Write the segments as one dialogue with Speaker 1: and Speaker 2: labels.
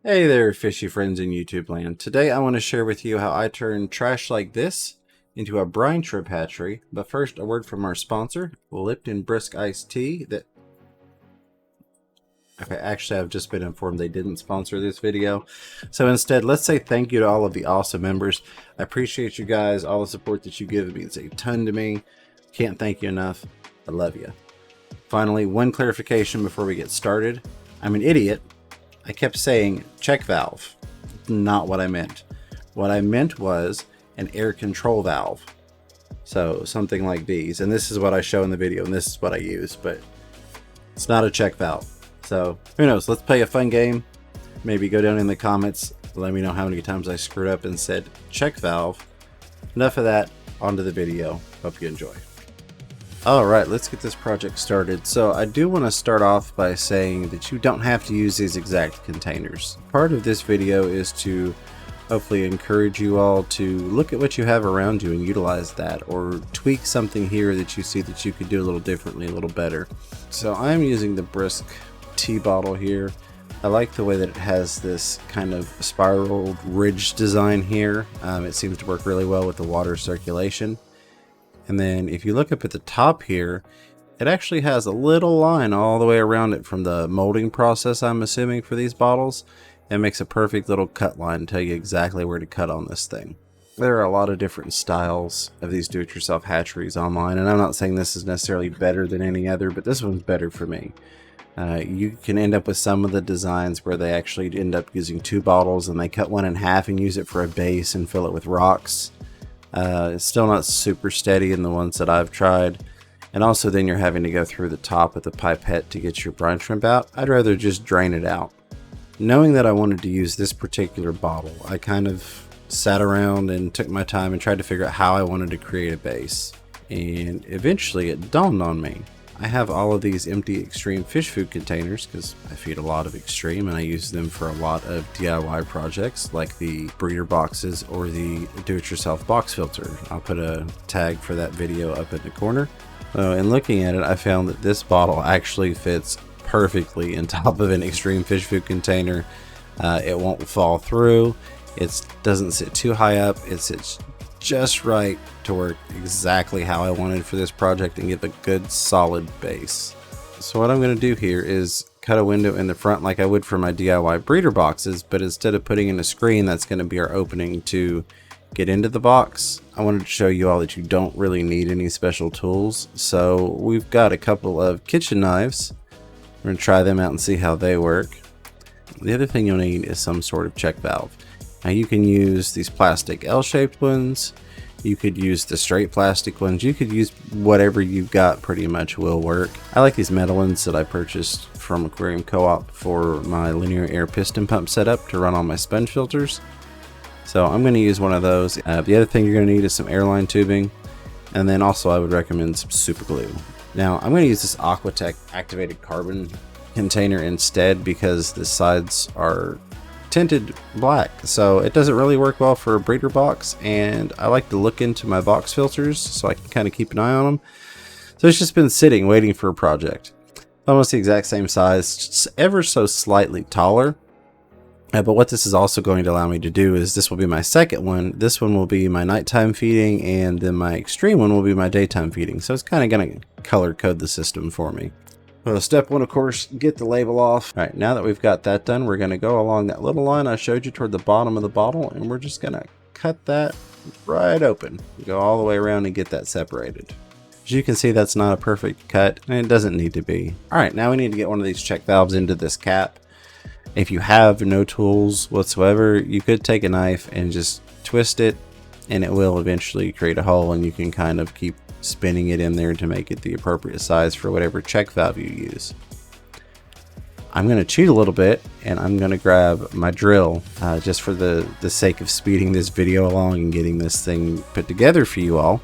Speaker 1: Hey there, fishy friends in YouTube land. Today I want to share with you how I turn trash like this into a brine shrimp hatchery. But first, a word from our sponsor, Lipton Brisk Iced Tea. Okay, actually I've just been informed they didn't sponsor this video. So instead, let's say thank you to all of the awesome members. I appreciate you guys. All the support that you give means a ton to me. Can't thank you enough. I love you. Finally, one clarification before we get started. I'm an idiot. I kept saying check valve. Not what I meant. What I meant was an air control valve. So something like these. And this is what I show in the video, and this is what I use, but it's not a check valve. So who knows? Let's play a fun game. Maybe go down in the comments. Let me know how many times I screwed up and said check valve. Enough of that. On to the video. Hope you enjoy. Alright, let's get this project started. So I do want to start off by saying that you don't have to use these exact containers. Part of this video is to hopefully encourage you all to look at what you have around you and utilize that, or tweak something here that you see that you could do a little differently, a little better. So I'm using the Brisk tea bottle here. I like the way that it has this kind of spiraled ridge design here. It seems to work really well with the water circulation. And then if you look up at the top here, it actually has a little line all the way around it from the molding process, I'm assuming, for these bottles. It makes a perfect little cut line, tell you exactly where to cut on this thing. There are a lot of different styles of these do-it-yourself hatcheries online, and I'm not saying this is necessarily better than any other, but this one's better for me. You can end up with some of the designs where they actually end up using two bottles and they cut one in half and use it for a base and fill it with rocks. It's still not super steady in the ones that I've tried, and also then you're having to go through the top of the pipette to get your brine shrimp out. I'd rather just drain it out. Knowing that I wanted to use this particular bottle, I kind of sat around and took my time and tried to figure out how I wanted to create a base, and eventually it dawned on me. I have all of these empty extreme fish food containers because I feed a lot of extreme and I use them for a lot of DIY projects like the breeder boxes or the do-it-yourself box filter. I'll put a tag for that video up in the corner. In looking at it, I found that this bottle actually fits perfectly in top of an extreme fish food container. It won't fall through. It doesn't sit too high up. It sits just right to work exactly how I wanted for this project and give a good solid base. So what I'm going to do here is cut a window in the front like I would for my DIY breeder boxes, but instead of putting in a screen, that's going to be our opening to get into the box. I wanted to show you all that you don't really need any special tools. So we've got a couple of kitchen knives. We're going to try them out and see how they work. The other thing you'll need is some sort of check valve. Now you can use these plastic L-shaped ones, you could use the straight plastic ones, you could use whatever you've got, pretty much will work. I like these metal ones that I purchased from AquariumCoop for my linear air piston pump setup to run on my sponge filters. So I'm going to use one of those. The other thing you're going to need is some Airline tubing, and then also I would recommend some super glue. Now I'm going to use this Aquatech activated carbon container instead because the sides are tinted black, so it doesn't really work well for a breeder box, and I like to look into my box filters so I can kind of keep an eye on them. So it's just been sitting waiting for a project. Almost the exact same size, just ever so slightly taller. But what this is also going to allow me to do is this will be my second one. This one will be my nighttime feeding, and then my extreme one will be my daytime feeding. So it's kind of going to color code the system for me. Well, step one, of course, get the label off. All right, now that we've got that done, we're going to go along that little line I showed you toward the bottom of the bottle, and we're just going to cut that right open. Go all the way around and get that separated. As you can see, that's not a perfect cut, and it doesn't need to be. All right, now we need to get one of these check valves into this cap. If you have no tools whatsoever, you could take a knife and just twist it, and it will eventually create a hole, and you can kind of keep spinning it in there to make it the appropriate size for whatever check valve you use. I'm going to cheat a little bit, and I'm going to grab my drill just for the sake of speeding this video along and getting this thing put together for you all.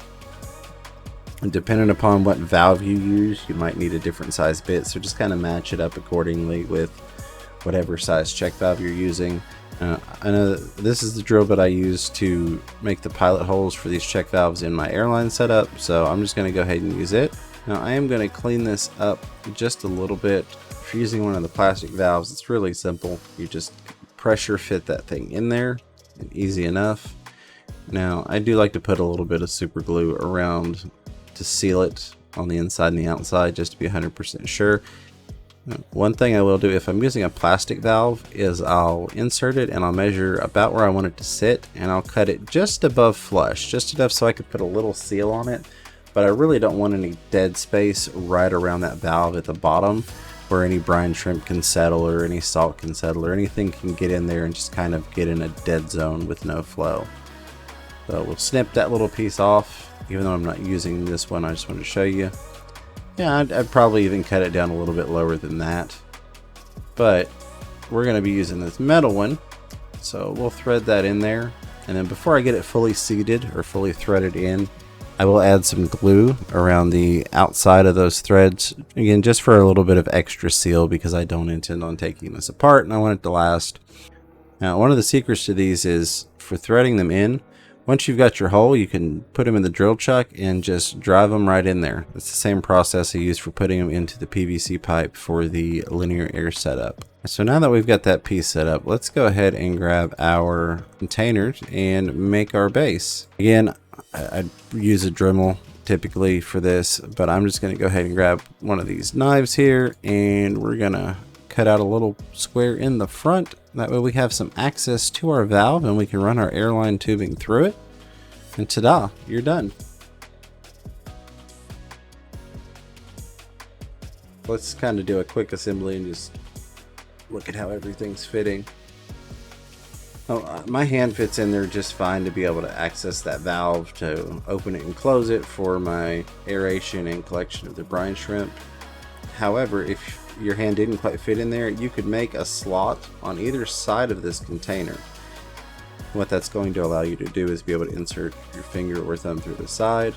Speaker 1: And depending upon what valve you use, you might need a different size bit, so just kind of match it up accordingly with whatever size check valve you're using. I know this is the drill bit I use to make the pilot holes for these check valves in my Airline setup, so I'm just going to go ahead and use it. Now I am going to clean this up just a little bit. If you're using one of the plastic valves, it's really simple. You just pressure fit that thing in there, and easy enough. Now I do like to put a little bit of super glue around to seal it on the inside and the outside, just to be 100% sure. One thing I will do if I'm using a plastic valve is I'll insert it and I'll measure about where I want it to sit, and I'll cut it just above flush, just enough so I could put a little seal on it. But I really don't want any dead space right around that valve at the bottom where any brine shrimp can settle or any salt can settle or anything can get in there and just kind of get in a dead zone with no flow. So we'll snip that little piece off. Even though I'm not using this one, I just want to show you. Yeah, I'd probably even cut it down a little bit lower than that. But we're going to be using this metal one, so we'll thread that in there. And then before I get it fully seated or fully threaded in, I will add some glue around the outside of those threads. Again, just for a little bit of extra seal, because I don't intend on taking this apart and I want it to last. Now, one of the secrets to these is for threading them in. Once you've got your hole, you can put them in the drill chuck and just drive them right in there. It's the same process I use for putting them into the PVC pipe for the linear air setup. So now that we've got that piece set up, let's go ahead and grab our containers and make our base. Again, I'd use a Dremel typically for this, but I'm just going to go ahead and grab one of these knives here, and we're going to cut out a little square in the front. That way we have some access to our valve and we can run our airline tubing through it. And ta-da, you're done. Let's kind of do a quick assembly and just look at how everything's fitting. Oh, my hand fits in there just fine to be able to access that valve to open it and close it for my aeration and collection of the brine shrimp. However, if your hand didn't quite fit in there, you could make a slot on either side of this container. What that's going to allow you to do is be able to insert your finger or thumb through the side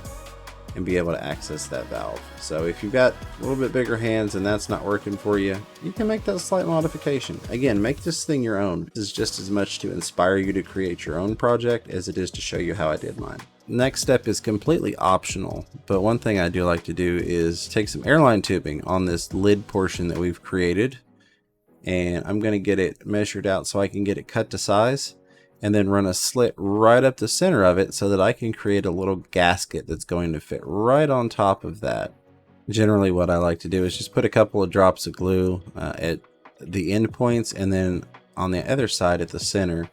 Speaker 1: and be able to access that valve. So if you've got a little bit bigger hands and that's not working for you, you can make that slight modification. Again, make this thing your own. This is just as much to inspire you to create your own project as it is to show you how I did mine. Next step is completely optional, but one thing I do like to do is take some airline tubing on this lid portion that we've created, and I'm going to get it measured out so I can get it cut to size, and then run a slit right up the center of it so that I can create a little gasket that's going to fit right on top of that. Generally what I like to do is just put a couple of drops of glue at the end points and then on the other side at the center,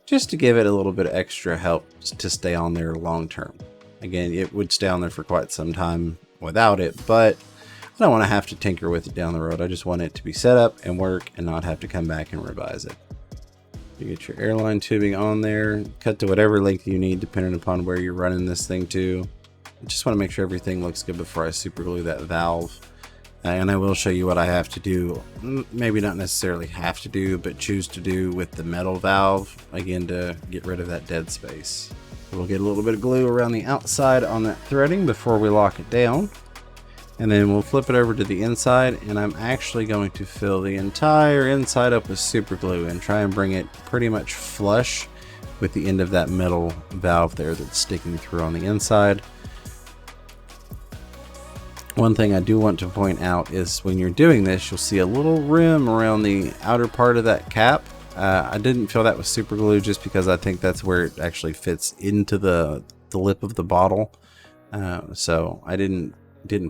Speaker 1: just to give it a little bit of extra help to stay on there long term. Again, it would stay on there for quite some time without it, but I don't want to have to tinker with it down the road. I just want it to be set up and work and not have to come back and revise it. You get your airline tubing on there, cut to whatever length you need depending upon where you're running this thing to. I just want to make sure everything looks good before I super glue that valve. And I will show you what I have to do, maybe not necessarily have to do, but choose to do with the metal valve, again, to get rid of that dead space. We'll get a little bit of glue around the outside on that threading before we lock it down. And then we'll flip it over to the inside, and I'm actually going to fill the entire inside up with super glue and try and bring it pretty much flush with the end of that metal valve there that's sticking through on the inside. One thing I do want to point out is when you're doing this, you'll see a little rim around the outer part of that cap. I didn't fill that with super glue just because I think that's where it actually fits into the lip of the bottle. So I didn't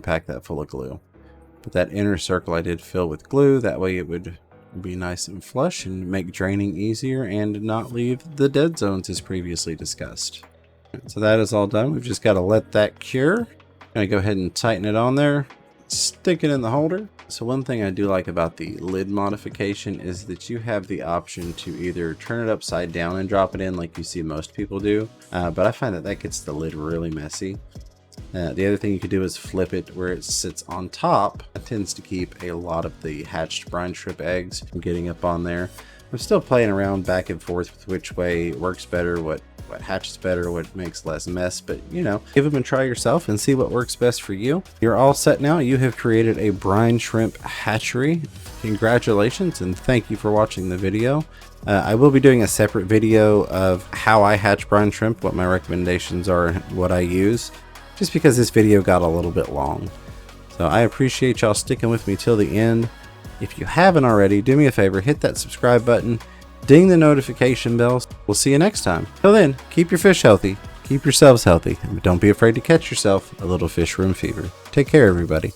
Speaker 1: pack that full of glue. But that inner circle I did fill with glue. That way it would be nice and flush and make draining easier and not leave the dead zones as previously discussed. So that is all done. We've just got to let that cure. I'm gonna go ahead and tighten it on there, stick it in the holder. So one thing I do like about the lid modification is that you have the option to either turn it upside down and drop it in like you see most people do, but I find that gets the lid really messy. The other thing you could do is flip it where it sits on top. It tends to keep a lot of the hatched brine shrimp eggs from getting up on there. I'm still playing around back and forth with which way works better, what hatches better, what makes less mess, but you know, give them a try yourself and see what works best for you. You're all set now. You have created a brine shrimp hatchery. Congratulations and thank you for watching the video. I will be doing a separate video of how I hatch brine shrimp, what my recommendations are, and what I use, just because this video got a little bit long. So I appreciate y'all sticking with me till the end. If you haven't already, do me a favor, hit that subscribe button Ding the notification bells. We'll see you next time. Till then, keep your fish healthy, keep yourselves healthy, and don't be afraid to catch yourself a little fish room fever. Take care, everybody.